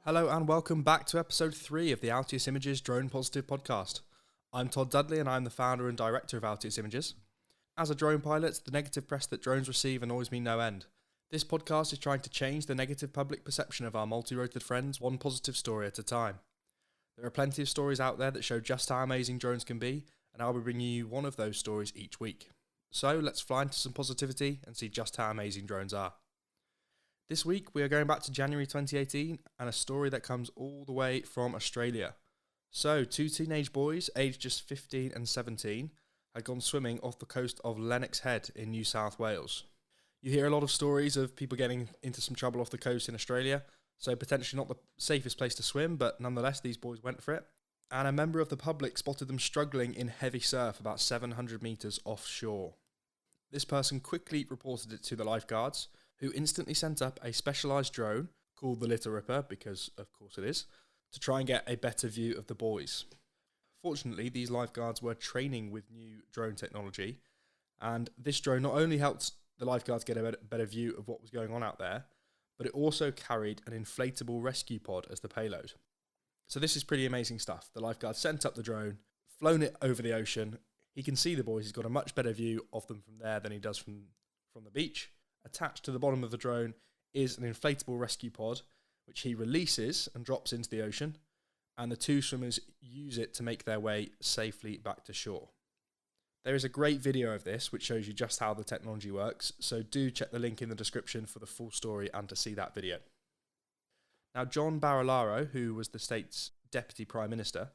Hello and welcome back to episode 3 of the Altius Images Drone Positive podcast. I'm Todd Dudley and I'm the founder and director of Altius Images. As a drone pilot, the negative press that drones receive annoys me no end. This podcast is trying to change the negative public perception of our multi-roted friends one positive story at a time. There are plenty of stories out there that show just how amazing drones can be, and I'll be bringing you one of those stories each week. So let's fly into some positivity and see just how amazing drones are. This week we are going back to January 2018 and a story that comes all the way from Australia. So, two teenage boys aged just 15 and 17 had gone swimming off the coast of Lennox Head in New South Wales. You hear a lot of stories of people getting into some trouble off the coast in Australia, so potentially not the safest place to swim, but nonetheless these boys went for it. And a member of the public spotted them struggling in heavy surf about 700 metres offshore. This person quickly reported it to the lifeguards, who instantly sent up a specialised drone, called the Little Ripper, because of course it is, to try and get a better view of the boys. Fortunately, these lifeguards were training with new drone technology, and this drone not only helped the lifeguards get a better view of what was going on out there, but it also carried an inflatable rescue pod as the payload. So this is pretty amazing stuff. The lifeguard sent up the drone, flown it over the ocean. He can see the boys. He's got a much better view of them from there than he does from the beach. Attached to the bottom of the drone is an inflatable rescue pod, which he releases and drops into the ocean, and the two swimmers use it to make their way safely back to shore. There is a great video of this which shows you just how the technology works, so do check the link in the description for the full story and to see that video. Now, John Barilaro, who was the state's Deputy Prime Minister,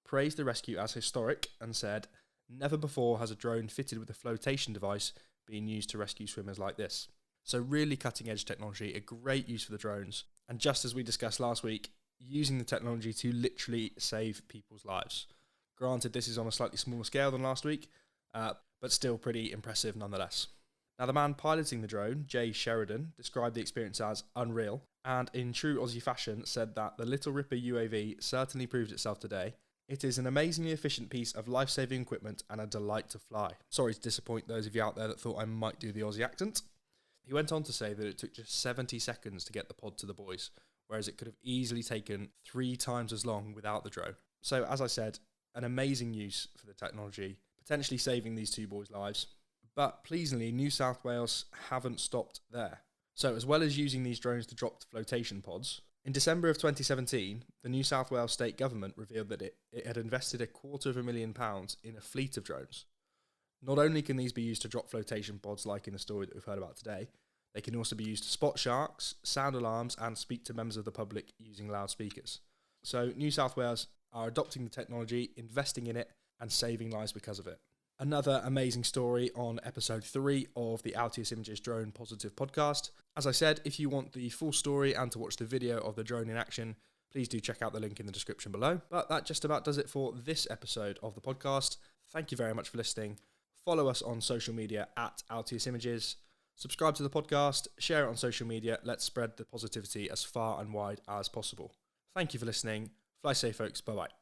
praised the rescue as historic and said, "Never before has a drone fitted with a flotation device being used to rescue swimmers like this." So really cutting edge technology, a great use for the drones. And just as we discussed last week, using the technology to literally save people's lives. Granted, this is on a slightly smaller scale than last week, but still pretty impressive nonetheless. Now, the man piloting the drone, Jay Sheridan, described the experience as unreal, and in true Aussie fashion said that the Little Ripper UAV certainly proved itself today. It is an amazingly efficient piece of life-saving equipment and a delight to fly. Sorry to disappoint those of you out there that thought I might do the Aussie accent. He went on to say that it took just 70 seconds to get the pod to the boys, whereas it could have easily taken 3 times as long without the drone. So, as I said, an amazing use for the technology, potentially saving these two boys' lives. But pleasingly, New South Wales haven't stopped there. So, as well as using these drones to drop flotation pods, in December of 2017, the New South Wales state government revealed that it had invested £250,000 in a fleet of drones. Not only can these be used to drop flotation pods like in the story that we've heard about today, they can also be used to spot sharks, sound alarms and speak to members of the public using loudspeakers. So New South Wales are adopting the technology, investing in it and saving lives because of it. Another amazing story on episode 3 of the Altius Images Drone Positive podcast. As I said, if you want the full story and to watch the video of the drone in action, please do check out the link in the description below. But that just about does it for this episode of the podcast. Thank you very much for listening. Follow us on social media at Altius Images. Subscribe to the podcast, share it on social media. Let's spread the positivity as far and wide as possible. Thank you for listening. Fly safe, folks. Bye-bye.